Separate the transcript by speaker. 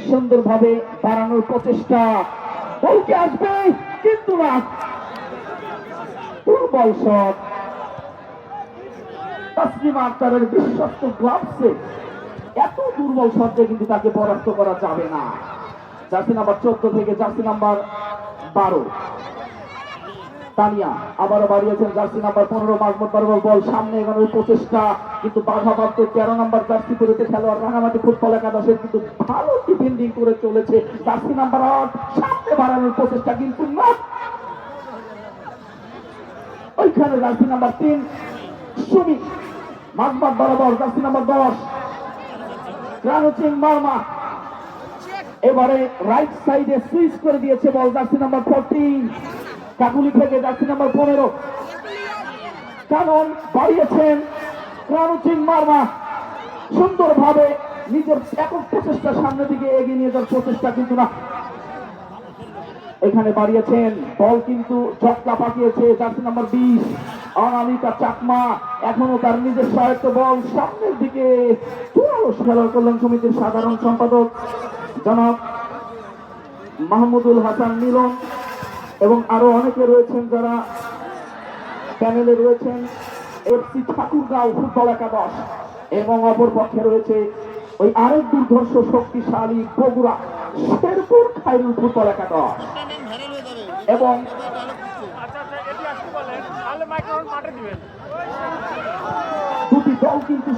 Speaker 1: সুন্দরভাবে বাড়ানোর প্রচেষ্টা, বলকে আসবে কিন্তু না, দুর্বল শট। তাসলিমা আক্তারের বিশ্বস্ত গ্লাভসে এত দুর্বল শটে কিন্তু তাকে পরাস্ত করা যাবে না। জার্সি নাম্বার 14 থেকে জার্সি নাম্বার 12 তানিয়া আবারও বাড়িয়েছেন জার্সি নাম্বার 15 মাহমুদ বারবার বল সামনে এগোনোর প্রচেষ্টা, কিন্তু বাধাপ্রাপ্ত 13 নম্বর জার্সি পরিতে খেলোয়াড় রাঙামাটি ফুটবল একাদশের কিন্তু ভালো ডিফেন্ডিং করে চলেছে। জার্সি নাম্বার 8 সামনে বাড়ানোর প্রচেষ্টা কিন্তু না, ওইখানে জার্সি নাম্বার 3 সুমি মাহমুদ বরাবর জার্সি নাম্বার 10 রানুচিং মারমা এবারে রাইট সাইডে সুইচ করে দিয়েছে বল জার্সি নাম্বার 14 কাকুলি থেকে জার্সি নাম্বার 15 কানন বাড়িয়েছেন রানুচিং মারমা সুন্দরভাবে নিজের একক প্রচেষ্টা সামনের দিকে এগিয়ে নিয়ে যাওয়ার প্রচেষ্টা কিন্তু না, এখানে বাড়িয়েছেন বল কিন্তু চটকা পাঠিয়েছে জার্সি নাম্বার 20 অনামিকা চাকমা, এখনো তার নিজের সহায়ত্ব বল সামনের দিকে। চুয়াল্লিশ খেলোয়াড় কল্যাণ সমিতির সাধারণ সম্পাদক জনাব মাহমুদুল হাসান মিলন এবং আরো অনেকে রয়েছেন যারা প্যানেলে রয়েছেন, এফসি ঠাকুরগাঁও ফুটবল একাদশ, এবং অপর পক্ষে রয়েছে ওই আরেক দুর্ধর্ষ শক্তিশালী বগুড়া শেরপুর খায়রুল ফুটবল একাদশ। এবং দুটি দল কিন্তু